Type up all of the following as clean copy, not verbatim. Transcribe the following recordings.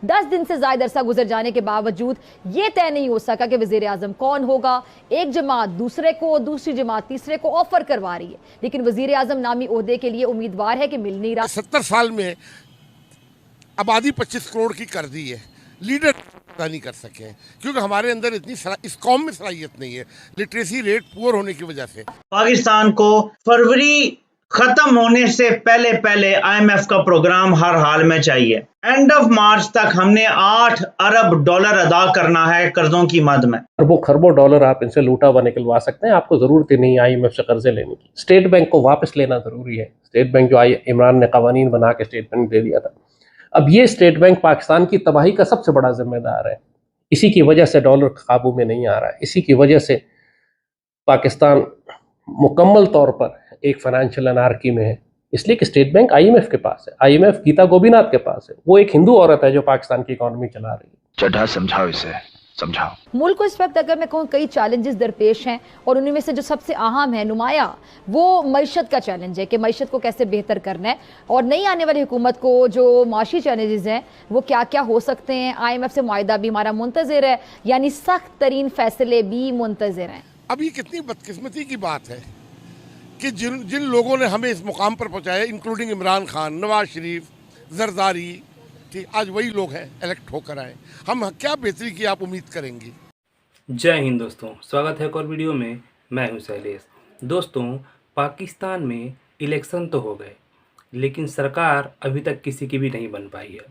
10 दिन से ज्यादा अरसा गुजर जाने के बावजूद ये तय नहीं हो सका कि वजीर आजम कौन होगा। एक जमात दूसरे को, दूसरी जमात तीसरे को ऑफर करवा रही है, लेकिन वजीर आजम नामी ओहदे के लिए उम्मीदवार है कि मिल नहीं रहा। 70 साल में आबादी 25 करोड़ की कर दी है, लीडर नहीं कर सके हैं क्योंकि हमारे अंदर इतनी इस कौम में सलाहियत नहीं है, लिटरेसी रेट पुअर होने की वजह से। पाकिस्तान को फरवरी खत्म होने से पहले पहले IMF का प्रोग्राम हर हाल में चाहिए। एंड ऑफ मार्च तक हमने 8 अरब डॉलर अदा करना है कर्जों की मद में। अरबों खरबों डॉलर आप इनसे लूटा हुआ निकलवा सकते हैं, आपको जरूरत ही नहीं IMF से कर्जे लेने की। स्टेट बैंक को वापस लेना जरूरी है। स्टेट बैंक जो इमरान ने कवानीन बना के स्टेट बैंक दे दिया था, अब ये स्टेट बैंक पाकिस्तान की तबाही का सबसे बड़ा जिम्मेदार है। इसी की वजह से डॉलर काबू में नहीं आ रहा है, इसी की वजह से पाकिस्तान मुकम्मल तौर पर एक फाइनेंशियल अनार्की में है, इसलिए कि स्टेट बैंक IMF के पास है। IMF गीता गोपीनाथ के पास है, वो एक हिंदू औरत है जो पाकिस्तान की इकोनॉमी चला रही है। चड्ढा समझाओ इसे, समझाओ। मुल्क को इस वक्त अगर मैं कहूँ कई चैलेंजेस दरपेश हैं और उनमें से जो सबसे अहम है, नुमाया, वो मईशत का चैलेंज है कि मईशत को कैसे बेहतर करना है और नई आने वाली हुकूमत को जो माशी चैलेंजेस हैं वो क्या क्या हो सकते हैं। IMF से मुआहदा भी हमारा मुंतज़िर है, यानी सख्त तरीन फैसले भी मुंतज़िर हैं। अब ये कितनी बदकिस्मती की बात है कि जिन लोगों ने हमें इस मुकाम पर पहुंचाया, इंक्लूडिंग इमरान खान, नवाज शरीफ, जरदारी, ठीक, आज वही लोग हैं इलेक्ट होकर आए। हम क्या बेहतरी की आप उम्मीद करेंगे। जय हिंद दोस्तों, स्वागत है एक और वीडियो में। मैं हूं शैलेश। दोस्तों, पाकिस्तान में इलेक्शन तो हो गए, लेकिन सरकार अभी तक किसी की भी नहीं बन पाई है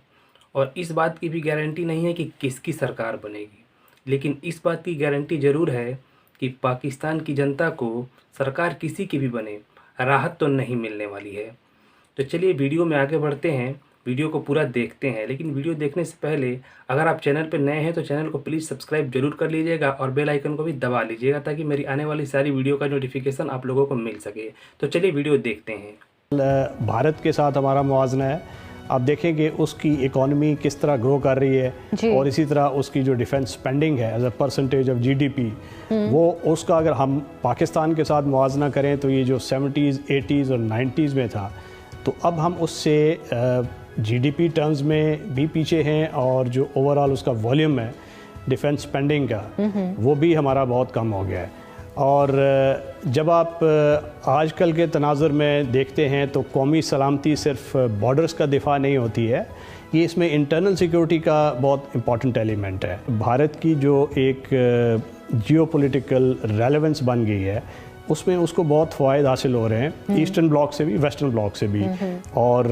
और इस बात की भी गारंटी नहीं है कि किसकी सरकार बनेगी। लेकिन इस बात की गारंटी ज़रूर है कि पाकिस्तान की जनता को सरकार किसी की भी बने, राहत तो नहीं मिलने वाली है। तो चलिए वीडियो में आगे बढ़ते हैं, वीडियो को पूरा देखते हैं। लेकिन वीडियो देखने से पहले अगर आप चैनल पर नए हैं तो चैनल को प्लीज़ सब्सक्राइब जरूर कर लीजिएगा और बेल आइकन को भी दबा लीजिएगा ताकि मेरी आने वाली सारी वीडियो का नोटिफिकेशन आप लोगों को मिल सके। तो चलिए वीडियो देखते हैं। भारत के साथ हमारा मुआवजना है। आप देखें कि उसकी इकॉनमी किस तरह ग्रो कर रही है और इसी तरह उसकी जो डिफेंस स्पेंडिंग है as a percentage of GDP, वो उसका अगर हम पाकिस्तान के साथ मुआवजना करें तो ये जो 70s, 80s और 90s में था, तो अब हम उससे GDP टर्म्स में भी पीछे हैं और जो ओवरऑल उसका वॉल्यूम है डिफेंस स्पेंडिंग का, वो भी हमारा बहुत कम हो गया है। और जब आप आजकल के तनाजुर में देखते हैं तो कौमी सलामती सिर्फ बॉर्डर्स का दिफा नहीं होती है, ये इसमें इंटरनल सिक्योरिटी का बहुत इम्पॉर्टेंट एलिमेंट है। भारत की जो एक जियोपॉलिटिकल रेलेवेंस बन गई है उसमें उसको बहुत फ़वाइद हासिल हो रहे हैं, ईस्टर्न ब्लॉक से भी, वेस्टर्न ब्लॉक से भी। और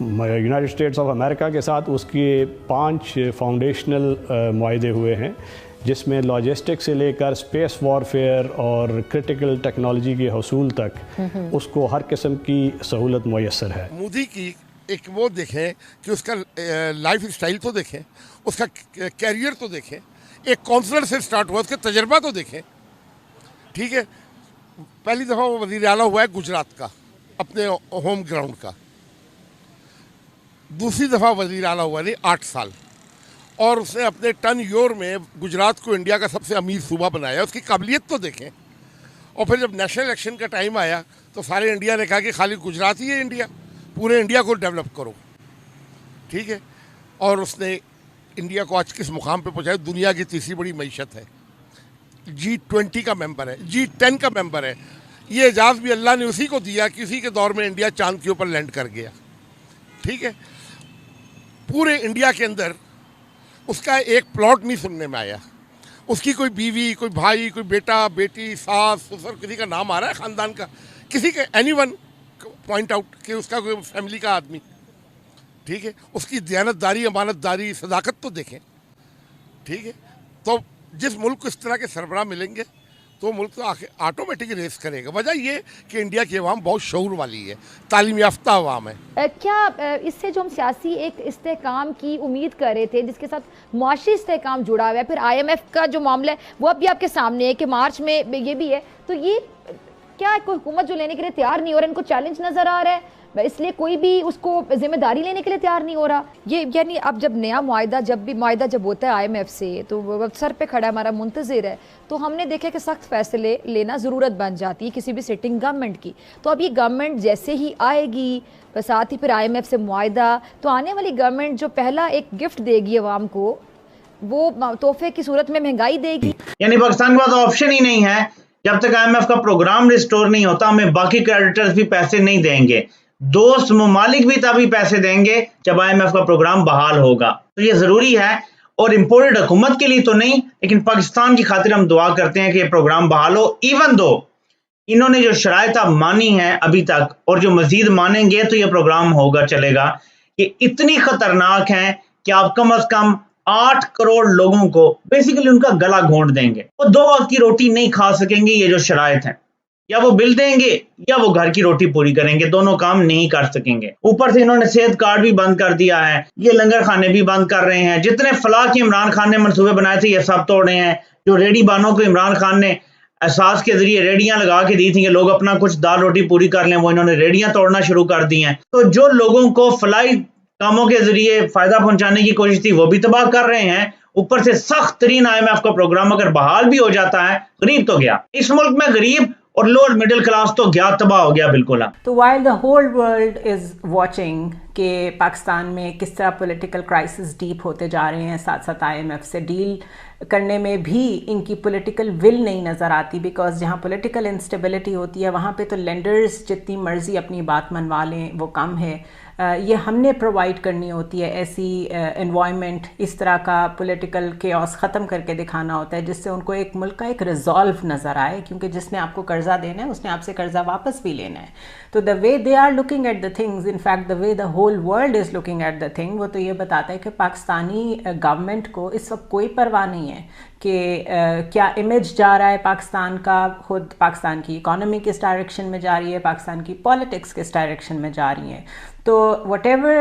यूनाइटेड स्टेट्स ऑफ अमेरिका के साथ उसके 5 फाउंडेशनल मुआहदे हुए हैं जिसमें लॉजिस्टिक्स से लेकर स्पेस वॉरफेयर और क्रिटिकल टेक्नोलॉजी के हसूल तक उसको हर किस्म की सहूलत मुयस्सर है। मोदी की एक वो देखें कि उसका लाइफ स्टाइल तो देखें, उसका कैरियर तो देखें, एक काउंसलर से स्टार्ट हुआ, उसका तजर्बा तो देखें। ठीक है, पहली दफ़ा वो वज़ीर आला हुआ है गुजरात का, अपने होम ग्राउंड का। दूसरी दफ़ा वज़ीर आला हुआ नहीं 8 साल, और उसने अपने टन योर में गुजरात को इंडिया का सबसे अमीर सूबा बनाया। उसकी काबिलियत तो देखें। और फिर जब नेशनल इलेक्शन का टाइम आया तो सारे इंडिया ने कहा कि खाली गुजरात ही है इंडिया, पूरे इंडिया को डेवलप करो। ठीक है, और उसने इंडिया को आज किस मुकाम पे पहुंचाया, दुनिया की तीसरी बड़ी मईशत है, G20 का मेंबर है, G10 का मेंबर है। ये एजाज़ भी अल्लाह ने उसी को दिया कि उसी के दौर में इंडिया चांद के ऊपर लैंड कर गया। ठीक है, पूरे इंडिया के अंदर उसका एक प्लॉट नहीं सुनने में आया, उसकी कोई बीवी, कोई भाई, कोई बेटा, बेटी, सास, ससुर, किसी का नाम आ रहा है ख़ानदान का, किसी के एनीवन पॉइंट आउट कि उसका कोई फैमिली का आदमी। ठीक है, उसकी दयानतदारी, अमानतदारी, सदाकत तो देखें। ठीक है, तो जिस मुल्क को इस तरह के सरबराह मिलेंगे तो मुल्क तो ऑटोमेटिक रेस करेगा। वजह ये कि इंडिया की अवाम बहुत शऊर वाली है, तालीम याफ्ता अवाम है। क्या इससे जो हम सियासी एक इस्तेहकाम की उम्मीद कर रहे थे जिसके साथ मुआशी इस्तेहकाम जुड़ा हुआ है, फिर IMF का जो मामला है वो अब भी आपके सामने है कि मार्च में ये भी है, तो ये क्या कोई हुकूमत जो लेने के लिए तैयार नहीं हो रहा है, इनको चैलेंज नज़र आ रहा है इसलिए कोई भी उसको जिम्मेदारी लेने के लिए तैयार नहीं हो रहा। ये यानी अब जब नया मुआहदा जब होता है IMF से, तो वो सर पे खड़ा हमारा मुंतज़िर है, तो हमने देखा कि सख्त फैसले लेना ज़रूरत बन जाती है किसी भी सिटिंग गवर्नमेंट की। तो अब ये गवर्नमेंट जैसे ही आएगी, साथ ही फिर IMF से मुआहदा, तो आने वाली गवर्नमेंट जो पहला एक गिफ्ट देगी अवाम को, वो तोहफे की सूरत में महंगाई देगी। यानी पाकिस्तान के पास ऑप्शन ही नहीं है, जब तक IMF का प्रोग्राम रिस्टोर नहीं होता हमें बाकी क्रेडिटर्स भी पैसे नहीं देंगे, दोस्त ममालिक भी तभी पैसे देंगे जब IMF का प्रोग्राम बहाल होगा। तो ये जरूरी है, और इम्पोर्टेड हुकूमत के लिए तो नहीं, लेकिन पाकिस्तान की खातिर हम दुआ करते हैं कि ये प्रोग्राम बहाल हो। इवन दो इन्होंने जो शराइत अब मानी है अभी तक, और जो मजीद मानेंगे तो ये प्रोग्राम होगा चलेगा, ये इतनी खतरनाक है कि आप कम अज कम 8 करोड़ लोगों को बेसिकली उनका गला घोंट देंगे। वो 2 वक्त की रोटी नहीं खा सकेंगे। ये जो शराइत है, या वो बिल देंगे या वो घर की रोटी पूरी करेंगे, दोनों काम नहीं कर सकेंगे। ऊपर से इन्होंने सेहत कार्ड भी बंद कर दिया है, ये लंगर खाने भी बंद कर रहे हैं। जितने फलाह के इमरान खान ने मंसूबे बनाए थे ये सब तोड़े हैं। जो रेडी बानों को इमरान खान ने एहसास के जरिए रेडियां लगा के दी थी कि लोग अपना कुछ दाल रोटी पूरी कर लें, वो इन्होंने रेडियां तोड़ना शुरू कर दी हैं। तो जो लोगों को फलाई कामों के जरिए फायदा पहुंचाने की कोशिश थी वो भी तबाह कर रहे हैं। ऊपर से सख्त तरीन IMF का प्रोग्राम अगर बहाल भी हो जाता है, गरीब तो गया। इस मुल्क में गरीब और लोअर मिडिल क्लास तो गया, तबाह हो गया बिल्कुल। तो while the whole world is watching कि पाकिस्तान में किस तरह पॉलिटिकल क्राइसिस डीप होते जा रहे हैं, साथ साथ IMF से डील करने में भी इनकी पॉलिटिकल विल नहीं नज़र आती। बिकॉज जहाँ पॉलिटिकल इंस्टेबिलिटी होती है वहाँ पे तो लेंडर्स जितनी मर्जी अपनी बात मनवा लें वो कम है। ये हमने प्रोवाइड करनी होती है ऐसी एनवायरनमेंट, इस तरह का पॉलिटिकल केओस ख़त्म करके दिखाना होता है जिससे उनको एक मुल्क का एक रिजॉल्व नज़र आए, क्योंकि जिसने आपको कर्जा देना है उसने आपसे कर्जा वापस भी लेना है। तो the way they are looking at the things, in fact the way the whole world is looking at the thing, वो तो ये बताता है कि पाकिस्तानी गवर्नमेंट को इस वक्त कोई परवाह नहीं है कि क्या इमेज जा रहा है पाकिस्तान का, खुद पाकिस्तान की इकोनॉमी किस डायरेक्शन में जा रही है, पाकिस्तान की पॉलिटिक्स किस डायरेक्शन में जा रही है। तो whatever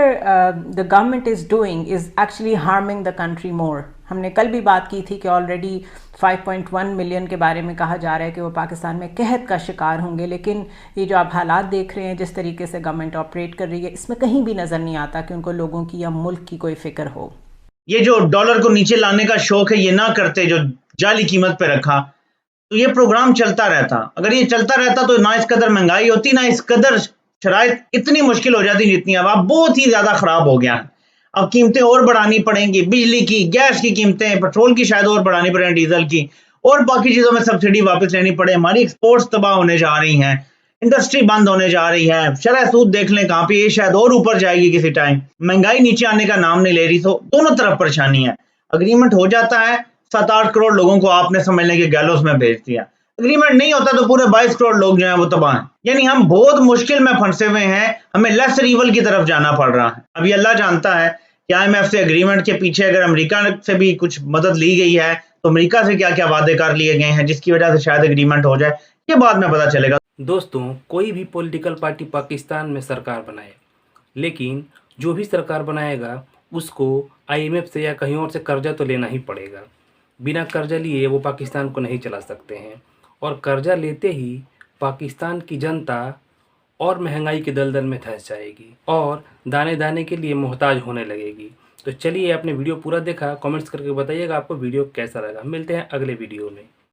the government is doing is actually harming the country more। हमने कल भी बात की थी कि ऑलरेडी 5.1 मिलियन के बारे में कहा जा रहा है कि वो पाकिस्तान में कहत का शिकार होंगे, लेकिन ये जो आप हालात देख रहे हैं, जिस तरीके से गवर्नमेंट ऑपरेट कर रही है, इसमें कहीं भी नज़र नहीं आता कि उनको लोगों की या मुल्क की कोई फिक्र हो। ये जो डॉलर को नीचे लाने का शौक है ये ना करते, जो जाली कीमत पे रखा, तो ये प्रोग्राम चलता रहता। अगर ये चलता रहता तो ना इस कदर महंगाई होती, ना इस कदर शराइत इतनी मुश्किल हो जाती जितनी अब बहुत ही ज्यादा खराब हो गया है। अब कीमतें और बढ़ानी पड़ेंगी, बिजली की, गैस की कीमतें, पेट्रोल की शायद और बढ़ानी पड़े, डीजल की, और बाकी चीजों में सब्सिडी वापस लेनी पड़े। हमारी एक्सपोर्ट्स तबाह होने जा रही हैं, इंडस्ट्री बंद होने जा रही है, शरह सूद देख लें कहाँ पे, ये शायद और ऊपर जाएगी किसी टाइम। महंगाई नीचे आने का नाम नहीं ले रही, तो दोनों तरफ परेशानी है। अग्रीमेंट हो जाता है, 7-8 करोड़ लोगों को आपने समझ लें कि गैलोस में भेज दिया। अग्रीमेंट नहीं होता तो पूरे 22 करोड़ लोग जो हैं वो तबाह हैं। यानी हम बहुत मुश्किल में फंसे हुए हैं, हमें लेसर ईवल की तरफ जाना पड़ रहा है। अभी अल्लाह जानता है कि IMF से एग्रीमेंट के पीछे अगर अमेरिका से भी कुछ मदद ली गई है तो अमेरिका से क्या क्या वादे कर लिए गए हैं जिसकी वजह से शायद एग्रीमेंट हो जाए, ये बाद में पता चलेगा। दोस्तों, कोई भी पॉलिटिकल पार्टी पाकिस्तान में सरकार बनाए, लेकिन जो भी सरकार बनाएगा उसको IMF से या कहीं और से कर्जा तो लेना ही पड़ेगा। बिना कर्जा लिए वो पाकिस्तान को नहीं चला सकते हैं, और कर्जा लेते ही पाकिस्तान की जनता और महंगाई के दलदल में धंस जाएगी और दाने दाने के लिए मोहताज होने लगेगी। तो चलिए, आपने वीडियो पूरा देखा, कमेंट्स करके बताइएगा आपको वीडियो कैसा लगा। मिलते हैं अगले वीडियो में।